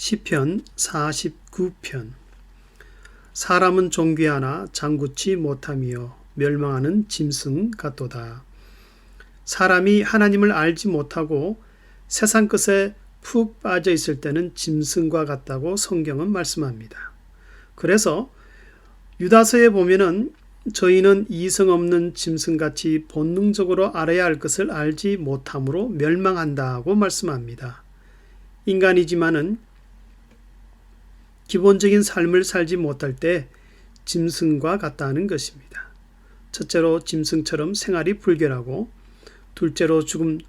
시편 49편. 사람은 존귀하나 장구치 못하며 멸망하는 짐승 같도다. 사람이 하나님을 알지 못하고 세상 것에 푹 빠져 있을 때는 짐승과 같다고 성경은 말씀합니다. 그래서 유다서에 보면은 저희는 이성 없는 짐승같이 본능적으로 알아야 할 것을 알지 못함으로 멸망한다고 말씀합니다. 인간이지만은 기본적인 삶을 살지 못할 때 짐승과 같다는 것입니다. 첫째로 짐승처럼 생활이 불결하고, 둘째로 죽은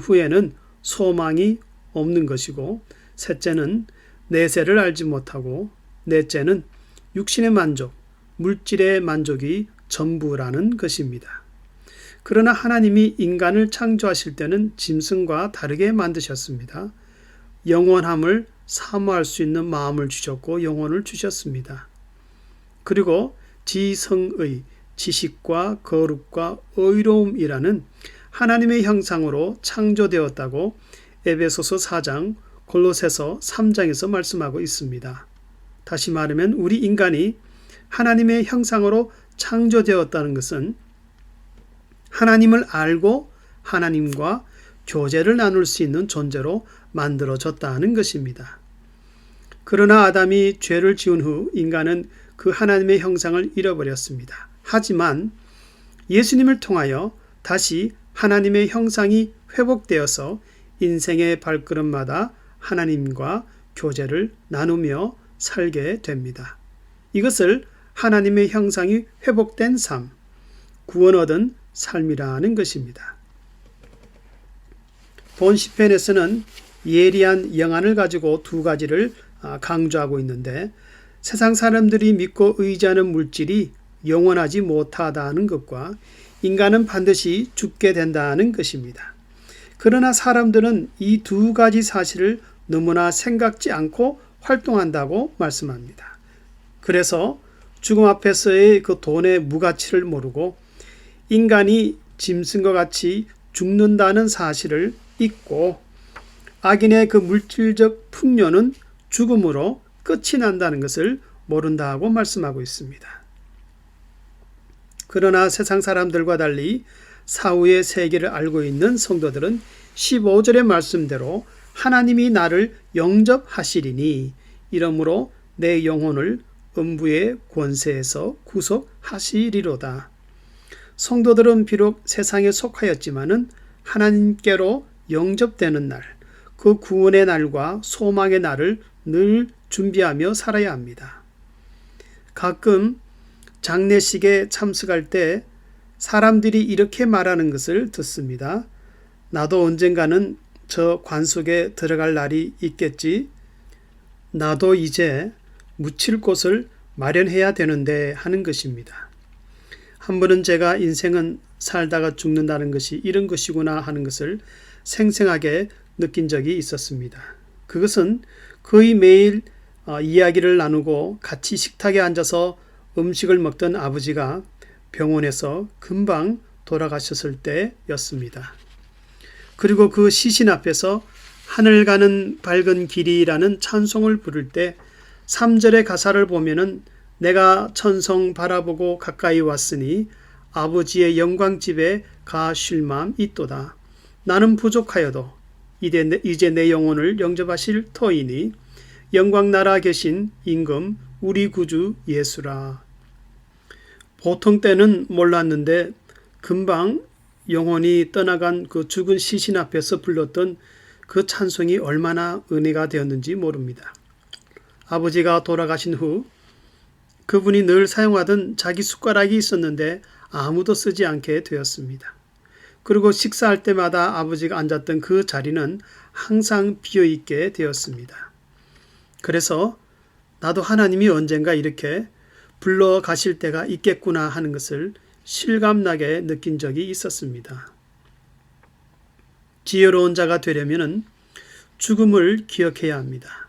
후에는 소망이 없는 것이고, 셋째는 내세를 알지 못하고, 넷째는 육신의 만족, 물질의 만족이 전부라는 것입니다. 그러나 하나님이 인간을 창조하실 때는 짐승과 다르게 만드셨습니다. 영원함을 사모할 수 있는 마음을 주셨고 영혼을 주셨습니다. 그리고 지성의, 지식과 거룩과 의로움이라는 하나님의 형상으로 창조되었다고 에베소서 4장, 골로새서 3장에서 말씀하고 있습니다. 다시 말하면 우리 인간이 하나님의 형상으로 창조되었다는 것은 하나님을 알고 하나님과 교제를 나눌 수 있는 존재로 만들어졌다는 것입니다. 그러나 아담이 죄를 지은 후 인간은 그 하나님의 형상을 잃어버렸습니다. 하지만 예수님을 통하여 다시 하나님의 형상이 회복되어서 인생의 발걸음마다 하나님과 교제를 나누며 살게 됩니다. 이것을 하나님의 형상이 회복된 삶, 구원 얻은 삶이라는 것입니다. 본 시편에서는 예리한 영안을 가지고 두 가지를 강조하고 있는데, 세상 사람들이 믿고 의지하는 물질이 영원하지 못하다는 것과 인간은 반드시 죽게 된다는 것입니다. 그러나 사람들은 이 두 가지 사실을 너무나 생각지 않고 활동한다고 말씀합니다. 그래서 죽음 앞에서의 그 돈의 무가치를 모르고 인간이 짐승과 같이 죽는다는 사실을 잊고 악인의 그 물질적 풍요는 죽음으로 끝이 난다는 것을 모른다고 말씀하고 있습니다. 그러나 세상 사람들과 달리 사후의 세계를 알고 있는 성도들은 15절의 말씀대로 하나님이 나를 영접하시리니 이러므로 내 영혼을 음부의 권세에서 구속하시리로다. 성도들은 비록 세상에 속하였지만은 하나님께로 영접되는 날, 그 구원의 날과 소망의 날을 늘 준비하며 살아야 합니다. 가끔 장례식에 참석할 때 사람들이 이렇게 말하는 것을 듣습니다. 나도 언젠가는 저 관 속에 들어갈 날이 있겠지. 나도 이제 묻힐 곳을 마련해야 되는데 하는 것입니다. 한 번은 제가 인생은 살다가 죽는다는 것이 이런 것이구나 하는 것을 생생하게 느낀 적이 있었습니다. 그것은 거의 매일 이야기를 나누고 같이 식탁에 앉아서 음식을 먹던 아버지가 병원에서 금방 돌아가셨을 때였습니다. 그리고 그 시신 앞에서 하늘 가는 밝은 길이라는 찬송을 부를 때 3절의 가사를 보면은 내가 천성 바라보고 가까이 왔으니 아버지의 영광집에 가 쉴 마음 있도다. 나는 부족하여도 이제 내 영혼을 영접하실 터이니 영광 나라 계신 임금 우리 구주 예수라. 보통 때는 몰랐는데 금방 영혼이 떠나간 그 죽은 시신 앞에서 불렀던 그 찬송이 얼마나 은혜가 되었는지 모릅니다. 아버지가 돌아가신 후 그분이 늘 사용하던 자기 숟가락이 있었는데 아무도 쓰지 않게 되었습니다. 그리고 식사할 때마다 아버지가 앉았던 그 자리는 항상 비어있게 되었습니다. 그래서 나도 하나님이 언젠가 이렇게 불러 가실 때가 있겠구나 하는 것을 실감나게 느낀 적이 있었습니다. 지혜로운 자가 되려면 죽음을 기억해야 합니다.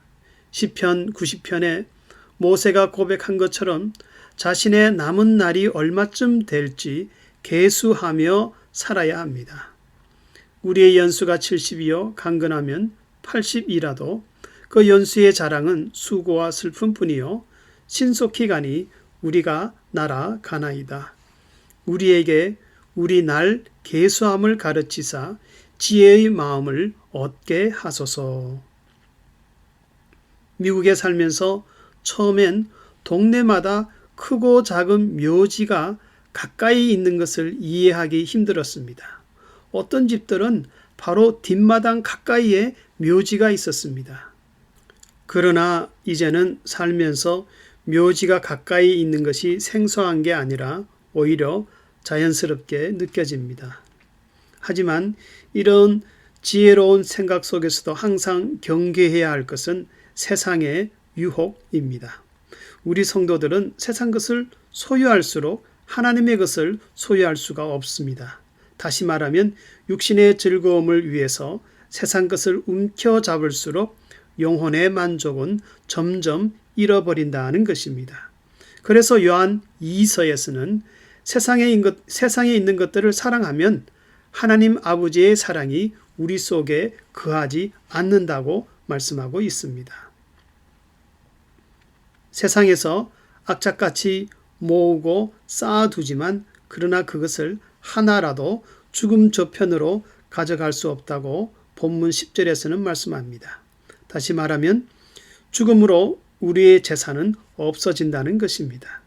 시편 90편에 모세가 고백한 것처럼 자신의 남은 날이 얼마쯤 될지 계수하며 살아야 합니다. 우리의 연수가 70이요 강건하면 80이라도 그 연수의 자랑은 수고와 슬픔뿐이요 신속히 가니 우리가 날아가나이다. 우리에게 우리 날 계수함을 가르치사 지혜의 마음을 얻게 하소서. 미국에 살면서 처음엔 동네마다 크고 작은 묘지가 가까이 있는 것을 이해하기 힘들었습니다. 어떤 집들은 바로 뒷마당 가까이에 묘지가 있었습니다. 그러나 이제는 살면서 묘지가 가까이 있는 것이 생소한 게 아니라 오히려 자연스럽게 느껴집니다. 하지만 이런 지혜로운 생각 속에서도 항상 경계해야 할 것은 세상의 유혹입니다. 우리 성도들은 세상 것을 소유할수록 하나님의 것을 소유할 수가 없습니다. 다시 말하면 육신의 즐거움을 위해서 세상 것을 움켜잡을수록 영혼의 만족은 점점 잃어버린다는 것입니다. 그래서 요한 2서에서는 세상에 있는 것들을 사랑하면 하나님 아버지의 사랑이 우리 속에 거하지 않는다고 말씀하고 있습니다. 세상에서 악착같이 모으고 쌓아두지만 그러나 그것을 하나라도 죽음 저편으로 가져갈 수 없다고 본문 10절에서는 말씀합니다. 다시 말하면 죽음으로 우리의 재산은 없어진다는 것입니다.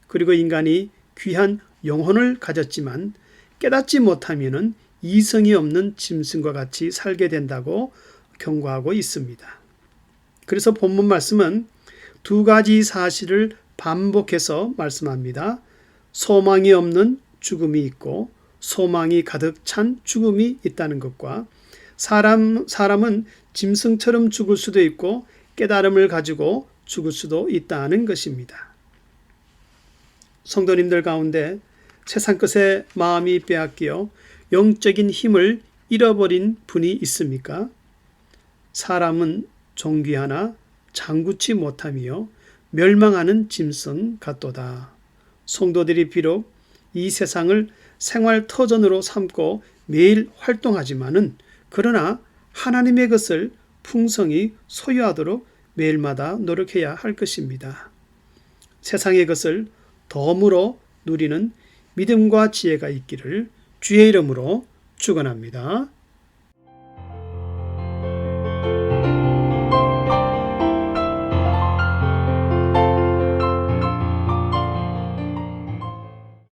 그리고 인간이 귀한 영혼을 가졌지만 깨닫지 못하면 이성이 없는 짐승과 같이 살게 된다고 경고하고 있습니다. 그래서 본문 말씀은 두 가지 사실을 반복해서 말씀합니다. 소망이 없는 죽음이 있고 소망이 가득 찬 죽음이 있다는 것과 사람은 짐승처럼 죽을 수도 있고 깨달음을 가지고 죽을 수도 있다는 것입니다. 성도님들 가운데 세상 것에 마음이 빼앗겨 영적인 힘을 잃어버린 분이 있습니까? 사람은 존귀하나 장구치 못하며 멸망하는 짐승 같도다. 성도들이 비록 이 세상을 생활 터전으로 삼고 매일 활동하지만은 그러나 하나님의 것을 풍성히 소유하도록 매일마다 노력해야 할 것입니다. 세상의 것을 덤으로 누리는 믿음과 지혜가 있기를 주의 이름으로 축원합니다.